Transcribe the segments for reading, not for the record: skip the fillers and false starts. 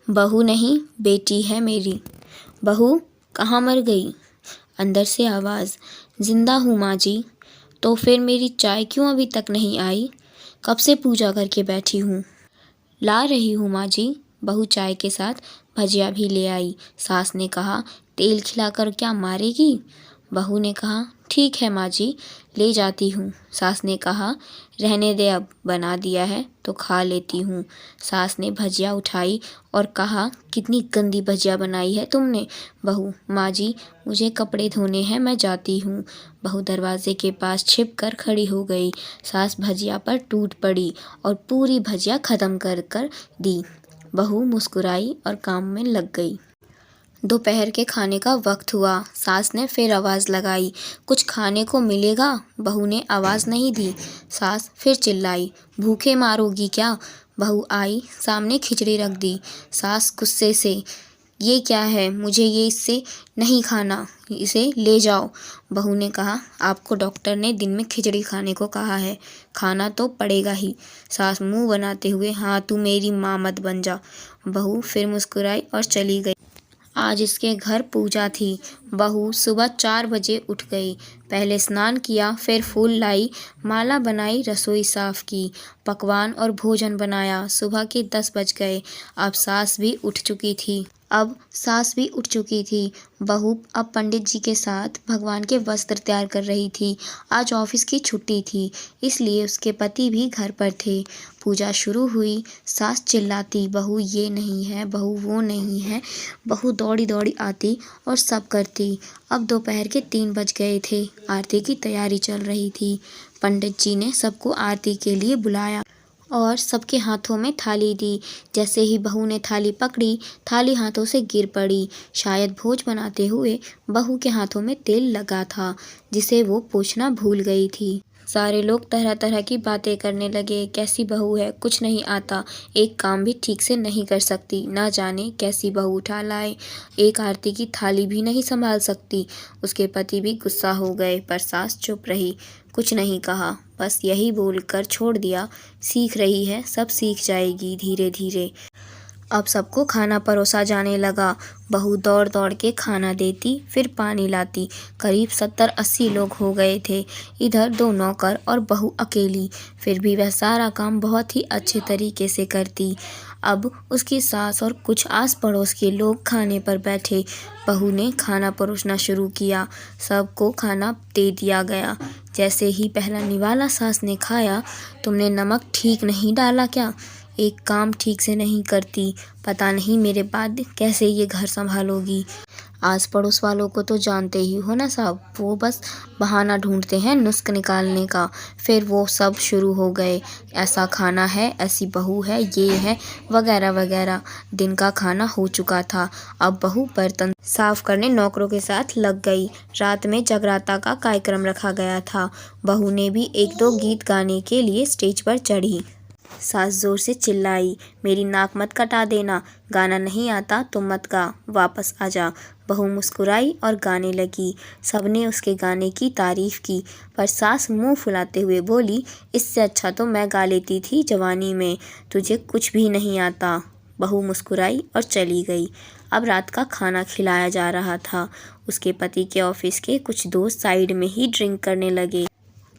बहू नहीं बेटी है मेरी। बहू कहाँ मर गई? अंदर से आवाज़, जिंदा हूँ माँ जी। तो फिर मेरी चाय क्यों अभी तक नहीं आई? कब से पूजा करके बैठी हूँ। ला रही हूँ माँ जी। बहू चाय के साथ भजिया भी ले आई। सास ने कहा, तेल खिलाकर क्या मारेगी? बहू ने कहा, ठीक है माँ जी, ले जाती हूँ। सास ने कहा, रहने दे, अब बना दिया है तो खा लेती हूँ। सास ने भजिया उठाई और कहा, कितनी गंदी भजिया बनाई है तुमने। बहू, माँ जी मुझे कपड़े धोने हैं, मैं जाती हूँ। बहू दरवाजे के पास छिप कर खड़ी हो गई। सास भजिया पर टूट पड़ी और पूरी भजिया ख़त्म कर कर दी। बहू मुस्कुराई और काम में लग गई। दोपहर के खाने का वक्त हुआ। सास ने फिर आवाज़ लगाई, कुछ खाने को मिलेगा? बहू ने आवाज़ नहीं दी। सास फिर चिल्लाई, भूखे मारोगी क्या? बहू आई, सामने खिचड़ी रख दी। सास गुस्से से, ये क्या है? मुझे ये इससे नहीं खाना, इसे ले जाओ। बहू ने कहा, आपको डॉक्टर ने दिन में खिचड़ी खाने को कहा है, खाना तो पड़ेगा ही। सास मुंह बनाते हुए, हाँ तू मेरी माँ मत बन जा। बहू फिर मुस्कुराई और चली गई। आज इसके घर पूजा थी। बहू सुबह 4 बजे उठ गई। पहले स्नान किया, फिर फूल लाई, माला बनाई, रसोई साफ की, पकवान और भोजन बनाया। सुबह के 10 बज गए। अब सास भी उठ चुकी थी। बहू अब पंडित जी के साथ भगवान के वस्त्र तैयार कर रही थी। आज ऑफिस की छुट्टी थी, इसलिए उसके पति भी घर पर थे। पूजा शुरू हुई। सास चिल्लाती, बहू ये नहीं है, बहू वो नहीं है। बहू दौड़ी दौड़ी आती और सब करती। अब दोपहर के 3 बज गए थे। आरती की तैयारी चल रही थी। पंडित जी ने सबको आरती के लिए बुलाया और सबके हाथों में थाली दी। जैसे ही बहू ने थाली पकड़ी, थाली हाथों से गिर पड़ी। शायद भोज बनाते हुए बहू के हाथों में तेल लगा था, जिसे वो पोंछना भूल गई थी। सारे लोग तरह तरह की बातें करने लगे। कैसी बहू है, कुछ नहीं आता, एक काम भी ठीक से नहीं कर सकती, ना जाने कैसी बहू उठा लाए, एक आरती की थाली भी नहीं संभाल सकती। उसके पति भी गुस्सा हो गए, पर सास चुप रही, कुछ नहीं कहा, बस यही बोलकर छोड़ दिया, सीख रही है, सब सीख जाएगी धीरे धीरे। अब सबको खाना परोसा जाने लगा। बहू दौड़ दौड़ के खाना देती, फिर पानी लाती। करीब 70-80 लोग हो गए थे। इधर 2 नौकर और बहू अकेली, फिर भी वह सारा काम बहुत ही अच्छे तरीके से करती। अब उसकी सास और कुछ आस पड़ोस के लोग खाने पर बैठे। बहू ने खाना परोसना शुरू किया। सबको खाना दे दिया गया। जैसे ही पहला निवाला सास ने खाया, तुमने नमक ठीक नहीं डाला क्या? एक काम ठीक से नहीं करती, पता नहीं मेरे बाद कैसे ये घर संभालोगी। आस पड़ोस वालों को तो जानते ही हो ना साहब, वो बस बहाना ढूंढते हैं नुस्ख निकालने का। फिर वो सब शुरू हो गए, ऐसा खाना है, ऐसी बहू है, ये है, वगैरह वगैरह। दिन का खाना हो चुका था। अब बहू बर्तन साफ करने नौकरों के साथ लग गई। रात में जगराता का कार्यक्रम रखा गया था। बहू ने भी 1-2 गीत गाने के लिए स्टेज पर चढ़ी। सास जोर से चिल्लाई, मेरी नाक मत कटा देना, गाना नहीं आता तो मत गा, वापस आ जा। बहू मुस्कुराई और गाने लगी। सबने उसके गाने की तारीफ की, पर सास मुंह फुलाते हुए बोली, इससे अच्छा तो मैं गा लेती थी जवानी में, तुझे कुछ भी नहीं आता। बहू मुस्कुराई और चली गई। अब रात का खाना खिलाया जा रहा था। उसके पति के ऑफिस के कुछ दोस्त साइड में ही ड्रिंक करने लगे।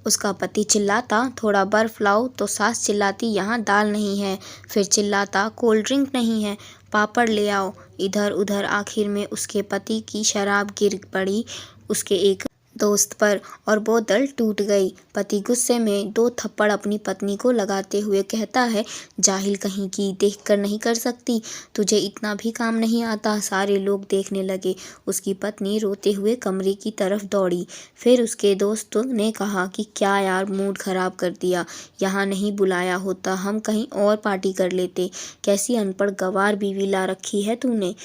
उसका पति चिल्लाता, थोड़ा बर्फ लाओ, तो सास चिल्लाती, यहाँ दाल नहीं है। फिर चिल्लाता, कोल्ड ड्रिंक नहीं है, पापड़ ले आओ। इधर उधर आखिर में उसके पति की शराब गिर पड़ी उसके एक दोस्त पर और बोतल टूट गई। पति गुस्से में 2 थप्पड़ अपनी पत्नी को लगाते हुए कहता है, जाहिल कहीं की, देखकर नहीं कर सकती, तुझे इतना भी काम नहीं आता। सारे लोग देखने लगे। उसकी पत्नी रोते हुए कमरे की तरफ दौड़ी। फिर उसके दोस्तों ने कहा कि क्या यार, मूड खराब कर दिया, यहाँ नहीं बुलाया होता, हम कहीं और पार्टी कर लेते। कैसी अनपढ़ गंवार बीवी ला रखी है तूने,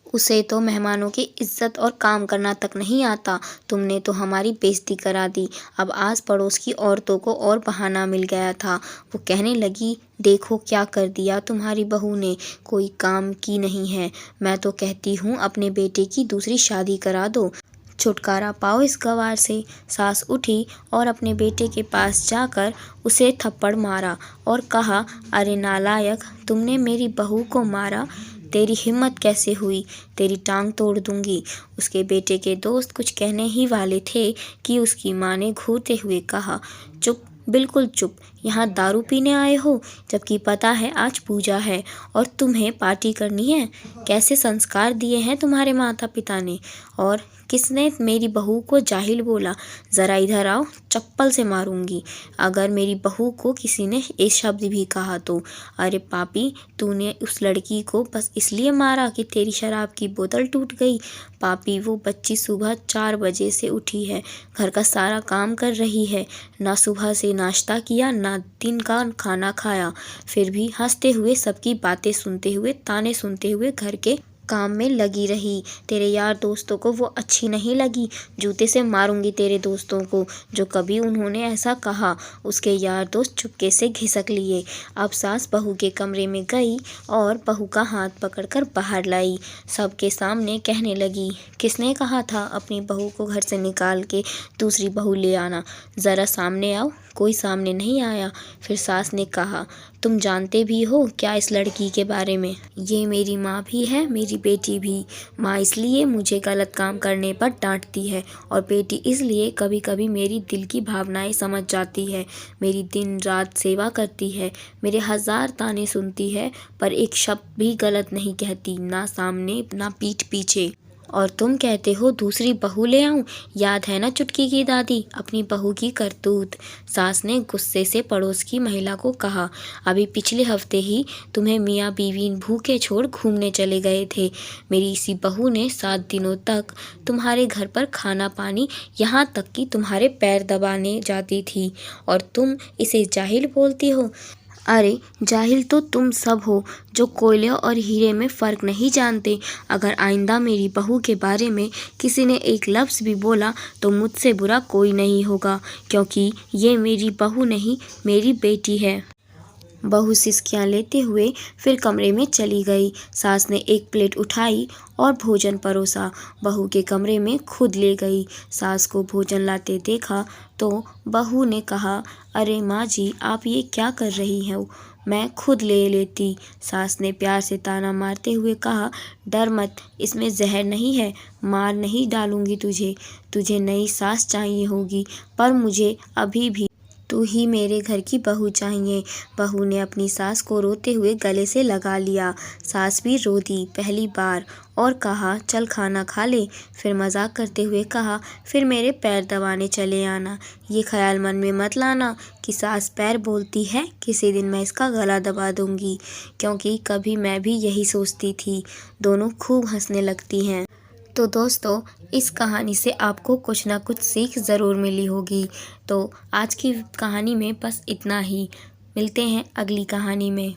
उसे तो मेहमानों की इज्जत और काम करना तक नहीं आता। तुमने तो हमारी बेइज्जती करा दी। अब आस पड़ोस की औरतों को और बहाना मिल गया था। वो कहने लगी, देखो क्या कर दिया तुम्हारी बहू ने, कोई काम की नहीं है। मैं तो कहती हूँ अपने बेटे की दूसरी शादी करा दो, छुटकारा पाओ इस गंवार से। सास उठी और अपने बेटे के पास जाकर उसे थप्पड़ मारा और कहा, अरे नालायक, तुमने मेरी बहू को मारा, तेरी हिम्मत कैसे हुई, तेरी टांग तोड़ दूंगी। उसके बेटे के दोस्त कुछ कहने ही वाले थे कि उसकी माँ ने घूरते हुए कहा, चुप, बिल्कुल चुप, यहाँ दारू पीने आए हो, जबकि पता है आज पूजा है और तुम्हें पार्टी करनी है। कैसे संस्कार दिए हैं तुम्हारे माता पिता ने। और किसने मेरी बहू को जाहिल बोला, ज़रा इधर आओ, चप्पल से मारूंगी अगर मेरी बहू को किसी ने ये शब्द भी कहा तो। अरे पापी, तूने उस लड़की को बस इसलिए मारा कि तेरी शराब की बोतल टूट गई। पापी, वो बच्ची सुबह 4 बजे से उठी है, घर का सारा काम कर रही है, ना सुबह से नाश्ता किया ना दिन का खाना खाया, फिर भी हंसते हुए सबकी बातें सुनते हुए ताने सुनते हुए घर के काम में लगी रही। तेरे यार दोस्तों को वो अच्छी नहीं लगी, जूते से मारूंगी तेरे दोस्तों को जो कभी उन्होंने ऐसा कहा। उसके यार दोस्त चुपके से घिसक लिए। अब सास बहू के कमरे में गई और बहू का हाथ पकड़कर बाहर लाई। सबके सामने कहने लगी, किसने कहा था अपनी बहू को घर से निकाल के दूसरी बहू ले आना, ज़रा सामने आओ। कोई सामने नहीं आया। फिर सास ने कहा, तुम जानते भी हो क्या इस लड़की के बारे में। ये मेरी माँ भी है, मेरी बेटी भी। माँ इसलिए मुझे गलत काम करने पर डांटती है और बेटी इसलिए कभी कभी मेरी दिल की भावनाएं समझ जाती है। मेरी दिन रात सेवा करती है, मेरे 1000 ताने सुनती है, पर एक शब्द भी गलत नहीं कहती, ना सामने ना पीठ पीछे। और तुम कहते हो दूसरी बहू ले आऊं। याद है ना चुटकी की दादी, अपनी बहू की करतूत। सास ने गुस्से से पड़ोस की महिला को कहा, अभी पिछले हफ्ते ही तुम्हें मियाँ बीवी भूखे छोड़ घूमने चले गए थे। मेरी इसी बहू ने 7 दिनों तक तुम्हारे घर पर खाना पानी, यहाँ तक कि तुम्हारे पैर दबाने जाती थी, और तुम इसे जाहिल बोलती हो। अरे जाहिल तो तुम सब हो जो कोयले और हीरे में फ़र्क नहीं जानते। अगर आइंदा मेरी बहू के बारे में किसी ने एक लफ्ज़ भी बोला तो मुझसे बुरा कोई नहीं होगा, क्योंकि ये मेरी बहू नहीं, मेरी बेटी है। बहू सिसकियाँ लेते हुए फिर कमरे में चली गई। सास ने एक प्लेट उठाई और भोजन परोसा, बहू के कमरे में खुद ले गई। सास को भोजन लाते देखा तो बहू ने कहा, अरे माँ जी, आप ये क्या कर रही हो, मैं खुद ले लेती। सास ने प्यार से ताना मारते हुए कहा, डर मत, इसमें जहर नहीं है, मार नहीं डालूंगी तुझे। तुझे नई सास चाहिए होगी, पर मुझे अभी भी तू ही मेरे घर की बहू चाहिए। बहू ने अपनी सास को रोते हुए गले से लगा लिया। सास भी रो दी पहली बार और कहा, चल खाना खा ले। फिर मजाक करते हुए कहा, फिर मेरे पैर दबाने चले आना। ये ख्याल मन में मत लाना कि सास पैर बोलती है, किसी दिन मैं इसका गला दबा दूंगी, क्योंकि कभी मैं भी यही सोचती थी। दोनों खूब हंसने लगती हैं। तो दोस्तों, इस कहानी से आपको कुछ ना कुछ सीख ज़रूर मिली होगी। तो आज की कहानी में बस इतना ही। मिलते हैं अगली कहानी में।